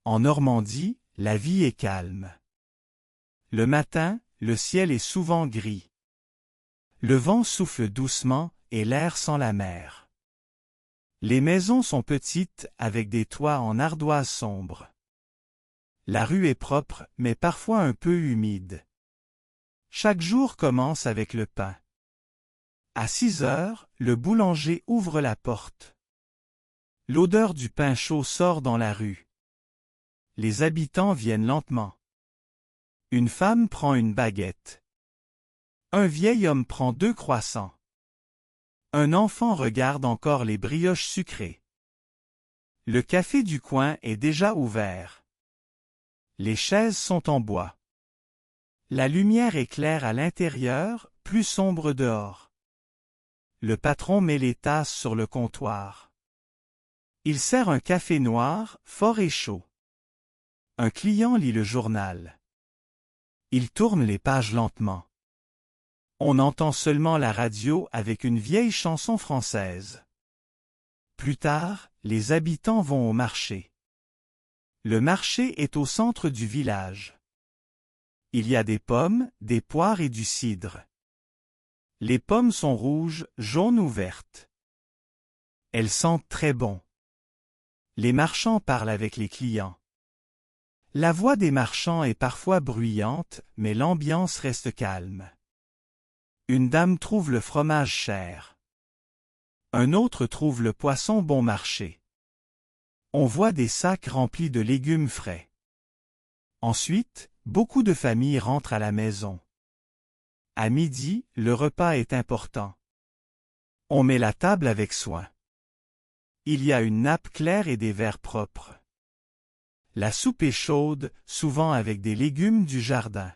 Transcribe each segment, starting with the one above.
En Normandie, la vie est calme. Le matin, le ciel est souvent gris. Le vent souffle doucement et l'air sent la mer. Les maisons sont petites avec des toits en ardoise sombre. La rue est propre mais parfois un peu humide. Chaque jour commence avec le pain. À 6 heures, le boulanger ouvre la porte. L'odeur du pain chaud sort dans la rue. Les habitants viennent lentement. Une femme prend une baguette. Un vieil homme prend 2 croissants. Un enfant regarde encore les brioches sucrées. Le café du coin est déjà ouvert. Les chaises sont en bois. La lumière est claire à l'intérieur, plus sombre dehors. Le patron met les tasses sur le comptoir. Il sert un café noir, fort et chaud. Un client lit le journal. Il tourne les pages lentement. On entend seulement la radio avec une vieille chanson française. Plus tard, les habitants vont au marché. Le marché est au centre du village. Il y a des pommes, des poires et du cidre. Les pommes sont rouges, jaunes ou vertes. Elles sentent très bon. Les marchands parlent avec les clients. La voix des marchands est parfois bruyante, mais l'ambiance reste calme. Une dame trouve le fromage cher. Un autre trouve le poisson bon marché. On voit des sacs remplis de légumes frais. Ensuite, beaucoup de familles rentrent à la maison. À midi, le repas est important. On met la table avec soin. Il y a une nappe claire et des verres propres. La soupe est chaude, souvent avec des légumes du jardin.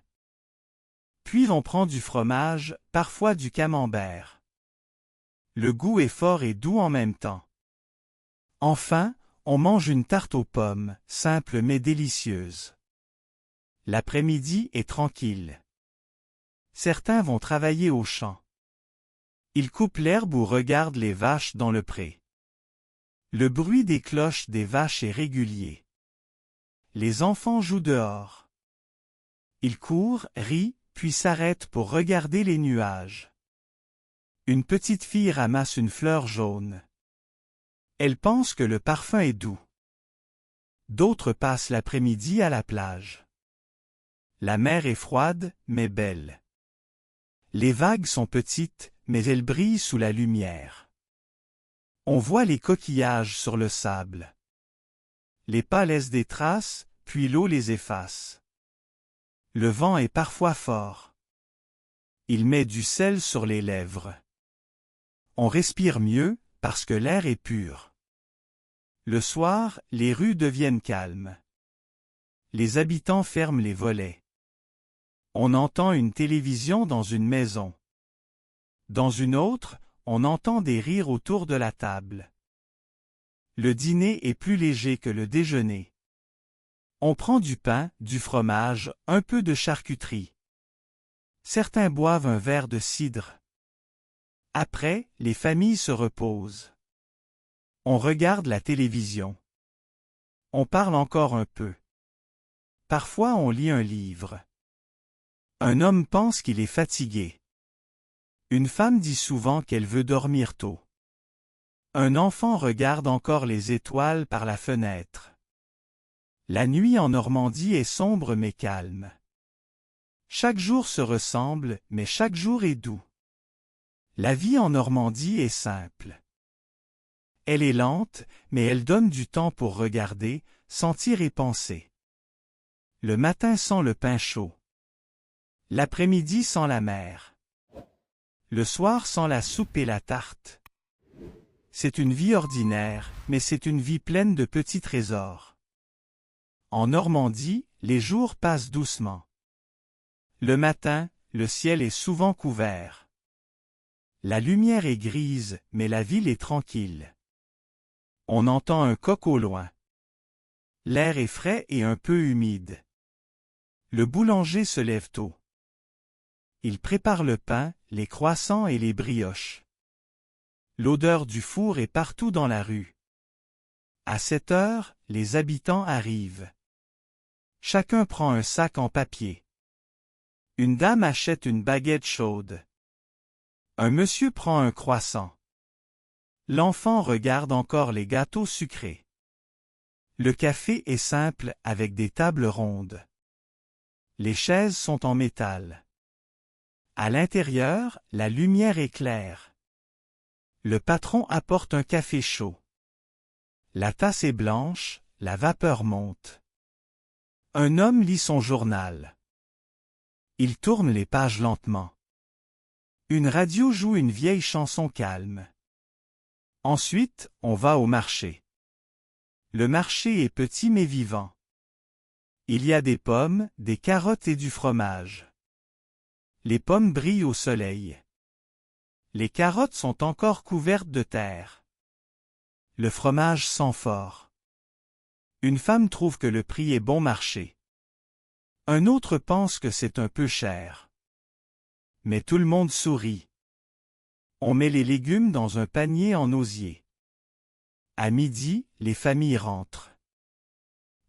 Puis on prend du fromage, parfois du camembert. Le goût est fort et doux en même temps. Enfin, on mange une tarte aux pommes, simple mais délicieuse. L'après-midi est tranquille. Certains vont travailler au champ. Ils coupent l'herbe ou regardent les vaches dans le pré. Le bruit des cloches des vaches est régulier. Les enfants jouent dehors. Ils courent, rient, puis s'arrêtent pour regarder les nuages. Une petite fille ramasse une fleur jaune. Elle pense que le parfum est doux. D'autres passent l'après-midi à la plage. La mer est froide, mais belle. Les vagues sont petites, mais elles brillent sous la lumière. On voit les coquillages sur le sable. Les pas laissent des traces, puis l'eau les efface. Le vent est parfois fort. Il met du sel sur les lèvres. On respire mieux, parce que l'air est pur. Le soir, les rues deviennent calmes. Les habitants ferment les volets. On entend une télévision dans une maison. Dans une autre, on entend des rires autour de la table. Le dîner est plus léger que le déjeuner. On prend du pain, du fromage, un peu de charcuterie. Certains boivent un verre de cidre. Après, les familles se reposent. On regarde la télévision. On parle encore un peu. Parfois on lit un livre. Un homme pense qu'il est fatigué. Une femme dit souvent qu'elle veut dormir tôt. Un enfant regarde encore les étoiles par la fenêtre. La nuit en Normandie est sombre mais calme. Chaque jour se ressemble, mais chaque jour est doux. La vie en Normandie est simple. Elle est lente, mais elle donne du temps pour regarder, sentir et penser. Le matin sent le pain chaud. L'après-midi sent la mer. Le soir sent la soupe et la tarte. C'est une vie ordinaire, mais c'est une vie pleine de petits trésors. En Normandie, les jours passent doucement. Le matin, le ciel est souvent couvert. La lumière est grise, mais la ville est tranquille. On entend un coq au loin. L'air est frais et un peu humide. Le boulanger se lève tôt. Il prépare le pain, les croissants et les brioches. L'odeur du four est partout dans la rue. À 7 heures, les habitants arrivent. Chacun prend un sac en papier. Une dame achète une baguette chaude. Un monsieur prend un croissant. L'enfant regarde encore les gâteaux sucrés. Le café est simple avec des tables rondes. Les chaises sont en métal. À l'intérieur, la lumière est claire. Le patron apporte un café chaud. La tasse est blanche, la vapeur monte. Un homme lit son journal. Il tourne les pages lentement. Une radio joue une vieille chanson calme. Ensuite, on va au marché. Le marché est petit mais vivant. Il y a des pommes, des carottes et du fromage. Les pommes brillent au soleil. Les carottes sont encore couvertes de terre. Le fromage sent fort. Une femme trouve que le prix est bon marché. Un autre pense que c'est un peu cher. Mais tout le monde sourit. On met les légumes dans un panier en osier. À midi, les familles rentrent.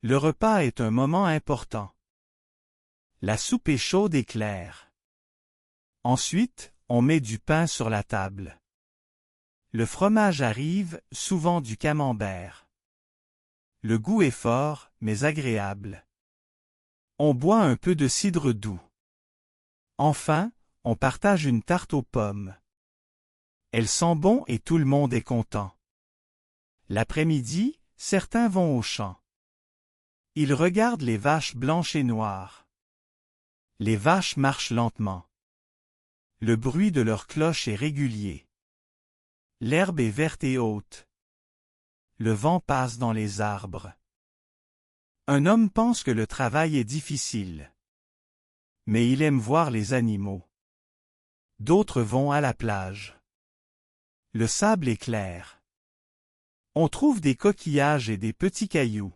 Le repas est un moment important. La soupe est chaude et claire. Ensuite, on met du pain sur la table. Le fromage arrive, souvent du camembert. Le goût est fort, mais agréable. On boit un peu de cidre doux. Enfin, on partage une tarte aux pommes. Elle sent bon et tout le monde est content. L'après-midi, certains vont au champ. Ils regardent les vaches blanches et noires. Les vaches marchent lentement. Le bruit de leurs cloches est régulier. L'herbe est verte et haute. Le vent passe dans les arbres. Un homme pense que le travail est difficile. Mais il aime voir les animaux. D'autres vont à la plage. Le sable est clair. On trouve des coquillages et des petits cailloux.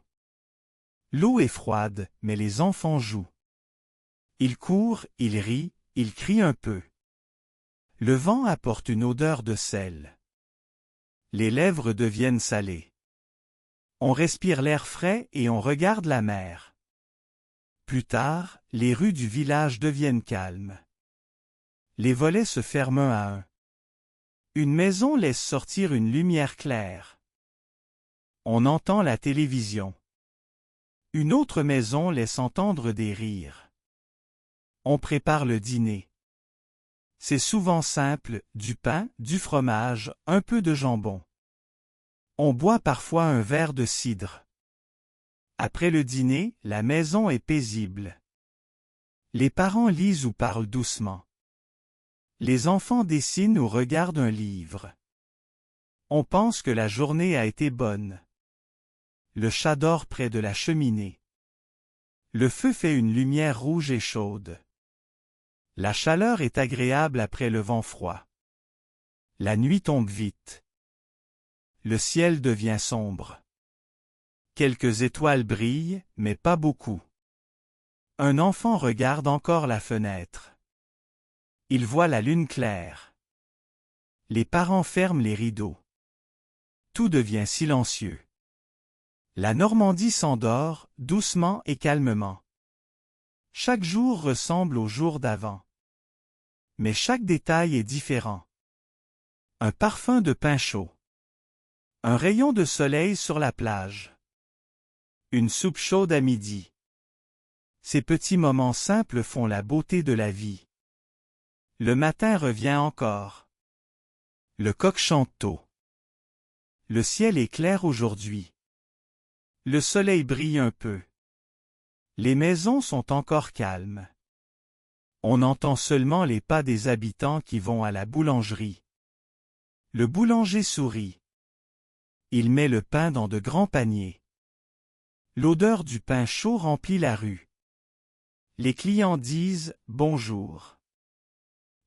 L'eau est froide, mais les enfants jouent. Ils courent, ils rient, ils crient un peu. Le vent apporte une odeur de sel. Les lèvres deviennent salées. On respire l'air frais et on regarde la mer. Plus tard, les rues du village deviennent calmes. Les volets se ferment un à un. Une maison laisse sortir une lumière claire. On entend la télévision. Une autre maison laisse entendre des rires. On prépare le dîner. C'est souvent simple, du pain, du fromage, un peu de jambon. On boit parfois un verre de cidre. Après le dîner, la maison est paisible. Les parents lisent ou parlent doucement. Les enfants dessinent ou regardent un livre. On pense que la journée a été bonne. Le chat dort près de la cheminée. Le feu fait une lumière rouge et chaude. La chaleur est agréable après le vent froid. La nuit tombe vite. Le ciel devient sombre. Quelques étoiles brillent, mais pas beaucoup. Un enfant regarde encore la fenêtre. Il voit la lune claire. Les parents ferment les rideaux. Tout devient silencieux. La Normandie s'endort, doucement et calmement. Chaque jour ressemble au jour d'avant. Mais chaque détail est différent. Un parfum de pain chaud. Un rayon de soleil sur la plage. Une soupe chaude à midi. Ces petits moments simples font la beauté de la vie. Le matin revient encore. Le coq chante tôt. Le ciel est clair aujourd'hui. Le soleil brille un peu. Les maisons sont encore calmes. On entend seulement les pas des habitants qui vont à la boulangerie. Le boulanger sourit. Il met le pain dans de grands paniers. L'odeur du pain chaud remplit la rue. Les clients disent « Bonjour ».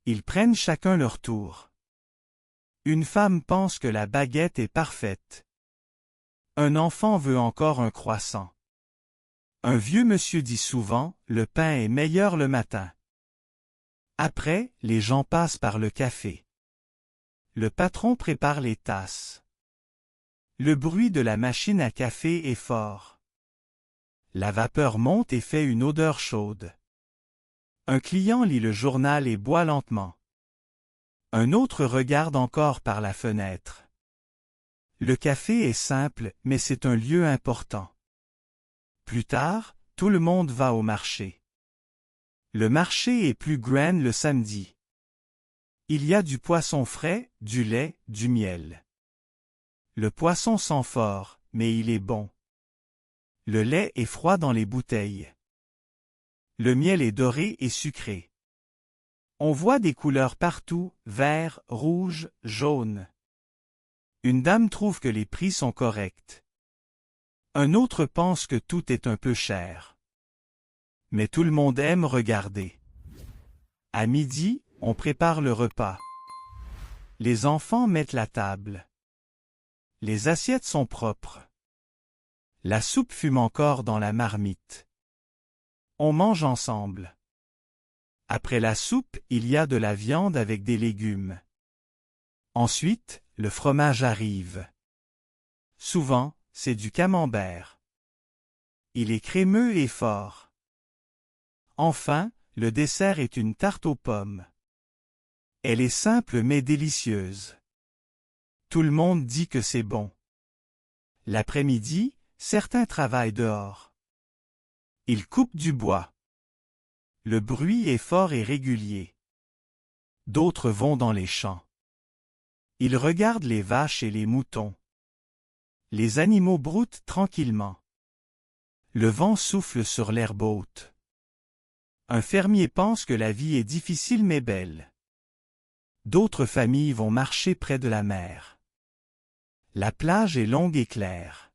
Ils prennent chacun leur tour. Une femme pense que la baguette est parfaite. Un enfant veut encore un croissant. Un vieux monsieur dit souvent « Le pain est meilleur le matin ». Après, les gens passent par le café. Le patron prépare les tasses. Le bruit de la machine à café est fort. La vapeur monte et fait une odeur chaude. Un client lit le journal et boit lentement. Un autre regarde encore par la fenêtre. Le café est simple, mais c'est un lieu important. Plus tard, tout le monde va au marché. Le marché est plus grand le samedi. Il y a du poisson frais, du lait, du miel. Le poisson sent fort, mais il est bon. Le lait est froid dans les bouteilles. Le miel est doré et sucré. On voit des couleurs partout, vert, rouge, jaune. Une dame trouve que les prix sont corrects. Un autre pense que tout est un peu cher. Mais tout le monde aime regarder. À midi, on prépare le repas. Les enfants mettent la table. Les assiettes sont propres. La soupe fume encore dans la marmite. On mange ensemble. Après la soupe, il y a de la viande avec des légumes. Ensuite, le fromage arrive. Souvent, c'est du camembert. Il est crémeux et fort. Enfin, le dessert est une tarte aux pommes. Elle est simple mais délicieuse. Tout le monde dit que c'est bon. L'après-midi, certains travaillent dehors. Ils coupent du bois. Le bruit est fort et régulier. D'autres vont dans les champs. Ils regardent les vaches et les moutons. Les animaux broutent tranquillement. Le vent souffle sur l'herbe haute. Un fermier pense que la vie est difficile mais belle. D'autres familles vont marcher près de la mer. La plage est longue et claire.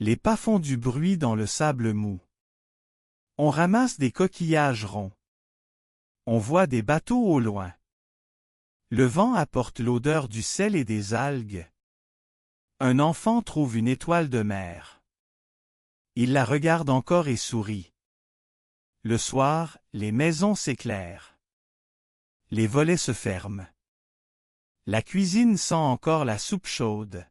Les pas font du bruit dans le sable mou. On ramasse des coquillages ronds. On voit des bateaux au loin. Le vent apporte l'odeur du sel et des algues. Un enfant trouve une étoile de mer. Il la regarde encore et sourit. Le soir, les maisons s'éclairent. Les volets se ferment. La cuisine sent encore la soupe chaude.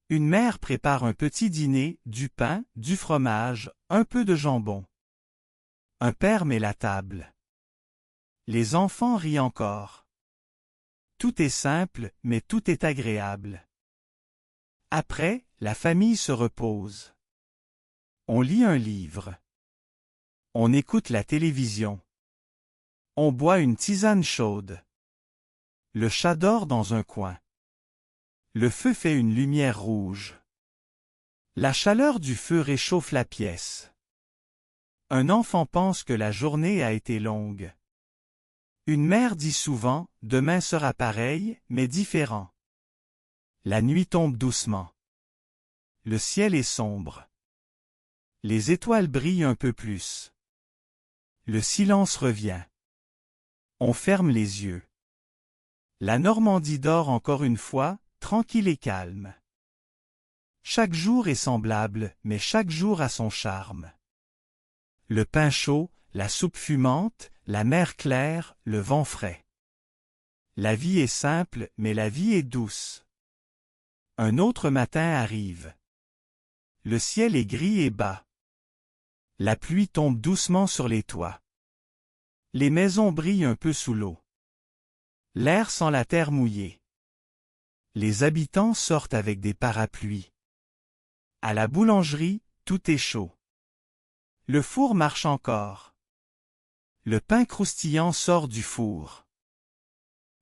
Une mère prépare un petit dîner, du pain, du fromage, un peu de jambon. Un père met la table. Les enfants rient encore. Tout est simple, mais tout est agréable. Après, la famille se repose. On lit un livre. On écoute la télévision. On boit une tisane chaude. Le chat dort dans un coin. Le feu fait une lumière rouge. La chaleur du feu réchauffe la pièce. Un enfant pense que la journée a été longue. Une mère dit souvent, « Demain sera pareil, mais différent. » La nuit tombe doucement. Le ciel est sombre. Les étoiles brillent un peu plus. Le silence revient. On ferme les yeux. La Normandie dort encore une fois, tranquille et calme. Chaque jour est semblable, mais chaque jour a son charme. Le pain chaud, la soupe fumante, la mer claire, le vent frais. La vie est simple, mais la vie est douce. Un autre matin arrive. Le ciel est gris et bas. La pluie tombe doucement sur les toits. Les maisons brillent un peu sous l'eau. L'air sent la terre mouillée. Les habitants sortent avec des parapluies. À la boulangerie, tout est chaud. Le four marche encore. Le pain croustillant sort du four.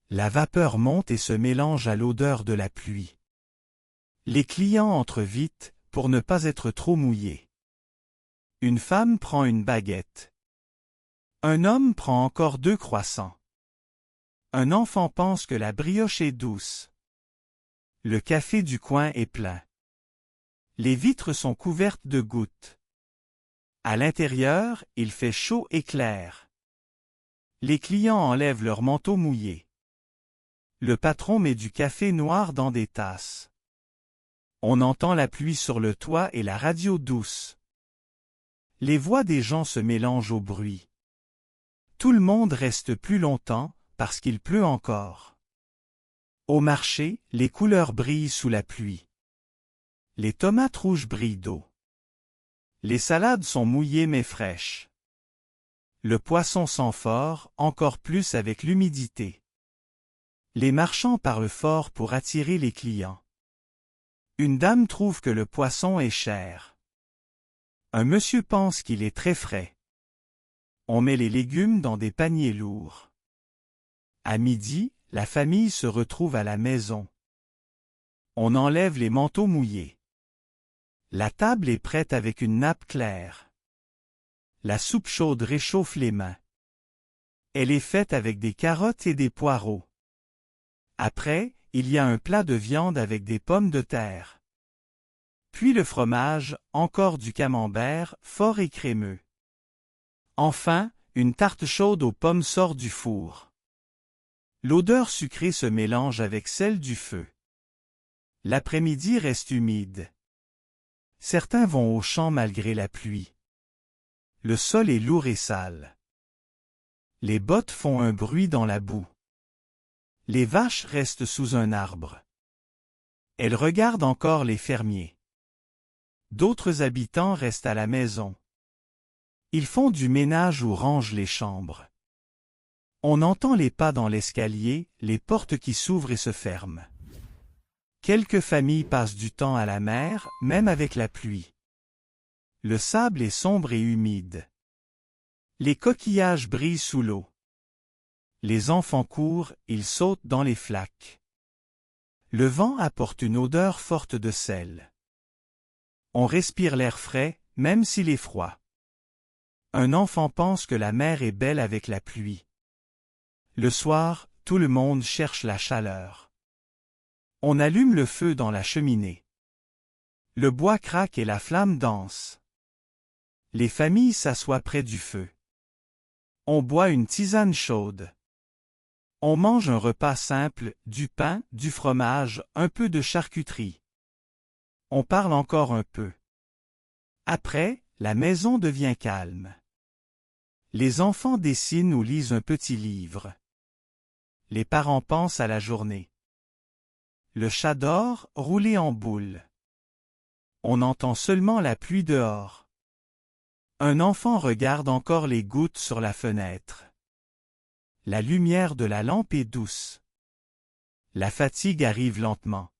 La vapeur monte et se mélange à l'odeur de la pluie. Les clients entrent vite, pour ne pas être trop mouillés. Une femme prend une baguette. Un homme prend encore 2 croissants. Un enfant pense que la brioche est douce. Le café du coin est plein. Les vitres sont couvertes de gouttes. À l'intérieur, il fait chaud et clair. Les clients enlèvent leurs manteaux mouillés. Le patron met du café noir dans des tasses. On entend la pluie sur le toit et la radio douce. Les voix des gens se mélangent au bruit. Tout le monde reste plus longtemps, parce qu'il pleut encore. Au marché, les couleurs brillent sous la pluie. Les tomates rouges brillent d'eau. Les salades sont mouillées mais fraîches. Le poisson sent fort, encore plus avec l'humidité. Les marchands parlent fort pour attirer les clients. Une dame trouve que le poisson est cher. Un monsieur pense qu'il est très frais. On met les légumes dans des paniers lourds. À midi, la famille se retrouve à la maison. On enlève les manteaux mouillés. La table est prête avec une nappe claire. La soupe chaude réchauffe les mains. Elle est faite avec des carottes et des poireaux. Après, il y a un plat de viande avec des pommes de terre. Puis le fromage, encore du camembert, fort et crémeux. Enfin, une tarte chaude aux pommes sort du four. L'odeur sucrée se mélange avec celle du feu. L'après-midi reste humide. Certains vont au champ malgré la pluie. Le sol est lourd et sale. Les bottes font un bruit dans la boue. Les vaches restent sous un arbre. Elles regardent encore les fermiers. D'autres habitants restent à la maison. Ils font du ménage ou rangent les chambres. On entend les pas dans l'escalier, les portes qui s'ouvrent et se ferment. Quelques familles passent du temps à la mer, même avec la pluie. Le sable est sombre et humide. Les coquillages brillent sous l'eau. Les enfants courent, ils sautent dans les flaques. Le vent apporte une odeur forte de sel. On respire l'air frais, même s'il est froid. Un enfant pense que la mer est belle avec la pluie. Le soir, tout le monde cherche la chaleur. On allume le feu dans la cheminée. Le bois craque et la flamme danse. Les familles s'assoient près du feu. On boit une tisane chaude. On mange un repas simple, du pain, du fromage, un peu de charcuterie. On parle encore un peu. Après, la maison devient calme. Les enfants dessinent ou lisent un petit livre. Les parents pensent à la journée. Le chat dort, roulé en boule. On entend seulement la pluie dehors. Un enfant regarde encore les gouttes sur la fenêtre. La lumière de la lampe est douce. La fatigue arrive lentement.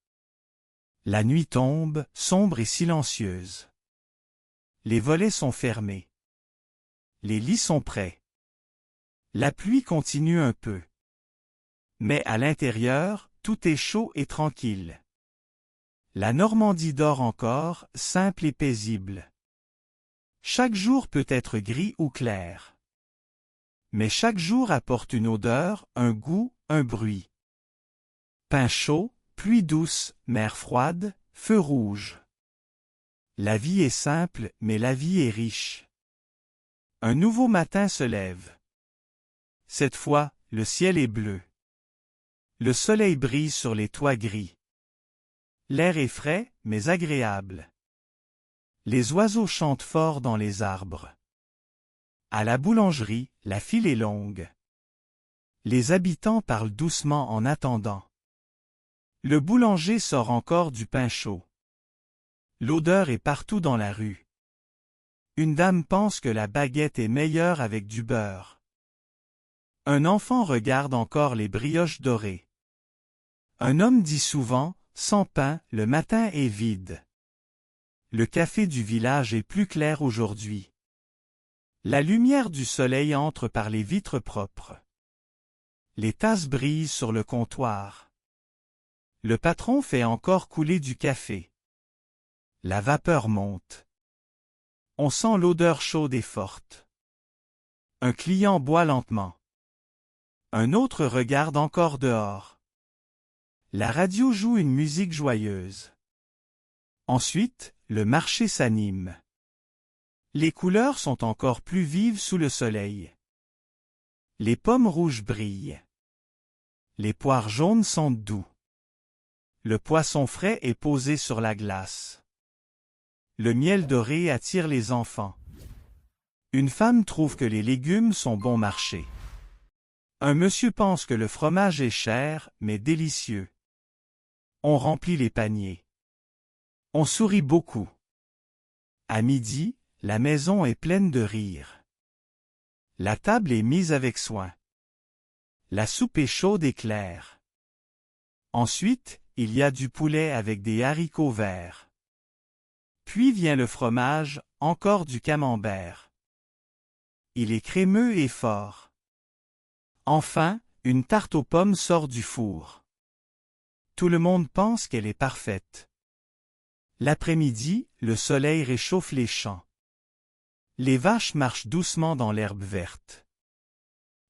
La nuit tombe, sombre et silencieuse. Les volets sont fermés. Les lits sont prêts. La pluie continue un peu. Mais à l'intérieur, tout est chaud et tranquille. La Normandie dort encore, simple et paisible. Chaque jour peut être gris ou clair. Mais chaque jour apporte une odeur, un goût, un bruit. Pain chaud, pluie douce, mer froide, feu rouge. La vie est simple, mais la vie est riche. Un nouveau matin se lève. Cette fois, le ciel est bleu. Le soleil brille sur les toits gris. L'air est frais, mais agréable. Les oiseaux chantent fort dans les arbres. À la boulangerie, la file est longue. Les habitants parlent doucement en attendant. Le boulanger sort encore du pain chaud. L'odeur est partout dans la rue. Une dame pense que la baguette est meilleure avec du beurre. Un enfant regarde encore les brioches dorées. Un homme dit souvent, sans pain, le matin est vide. Le café du village est plus clair aujourd'hui. La lumière du soleil entre par les vitres propres. Les tasses brillent sur le comptoir. Le patron fait encore couler du café. La vapeur monte. On sent l'odeur chaude et forte. Un client boit lentement. Un autre regarde encore dehors. La radio joue une musique joyeuse. Ensuite, le marché s'anime. Les couleurs sont encore plus vives sous le soleil. Les pommes rouges brillent. Les poires jaunes sentent doux. Le poisson frais est posé sur la glace. Le miel doré attire les enfants. Une femme trouve que les légumes sont bon marché. Un monsieur pense que le fromage est cher, mais délicieux. On remplit les paniers. On sourit beaucoup. À midi, la maison est pleine de rire. La table est mise avec soin. La soupe est chaude et claire. Ensuite, il y a du poulet avec des haricots verts. Puis vient le fromage, encore du camembert. Il est crémeux et fort. Enfin, une tarte aux pommes sort du four. Tout le monde pense qu'elle est parfaite. L'après-midi, le soleil réchauffe les champs. Les vaches marchent doucement dans l'herbe verte.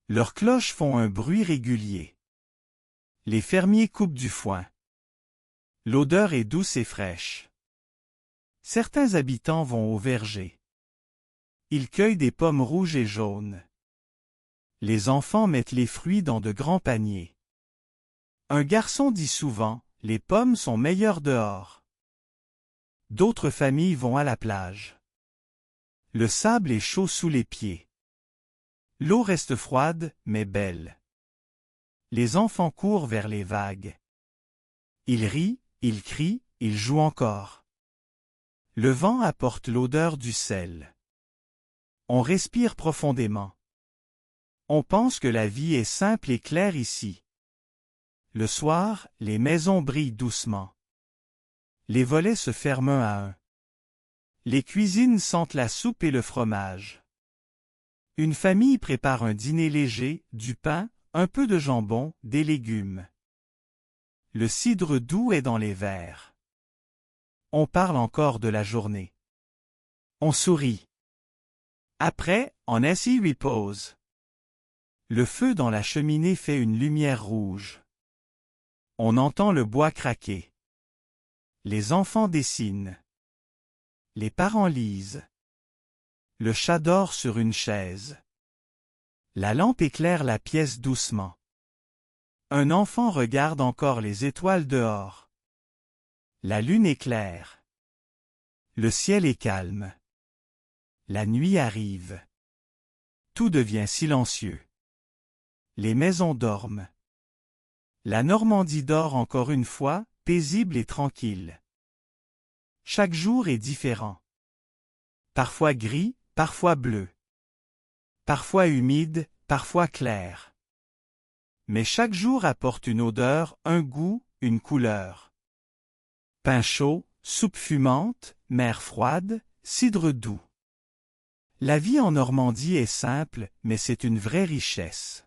Leurs cloches font un bruit régulier. Les fermiers coupent du foin. L'odeur est douce et fraîche. Certains habitants vont au verger. Ils cueillent des pommes rouges et jaunes. Les enfants mettent les fruits dans de grands paniers. Un garçon dit souvent, « Les pommes sont meilleures dehors ». D'autres familles vont à la plage. Le sable est chaud sous les pieds. L'eau reste froide, mais belle. Les enfants courent vers les vagues. Ils rient, ils crient, ils jouent encore. Le vent apporte l'odeur du sel. On respire profondément. On pense que la vie est simple et claire ici. Le soir, les maisons brillent doucement. Les volets se ferment un à un. Les cuisines sentent la soupe et le fromage. Une famille prépare un dîner léger, du pain, un peu de jambon, des légumes. Le cidre doux est dans les verres. On parle encore de la journée. On sourit. Après, on s'y repose. Le feu dans la cheminée fait une lumière rouge. On entend le bois craquer. Les enfants dessinent. Les parents lisent. Le chat dort sur une chaise. La lampe éclaire la pièce doucement. Un enfant regarde encore les étoiles dehors. La lune est claire. Le ciel est calme. La nuit arrive. Tout devient silencieux. Les maisons dorment. La Normandie dort encore une fois, paisible et tranquille. Chaque jour est différent. Parfois gris, parfois bleu. Parfois humide, parfois clair. Mais chaque jour apporte une odeur, un goût, une couleur. Pain chaud, soupe fumante, mer froide, cidre doux. La vie en Normandie est simple, mais c'est une vraie richesse.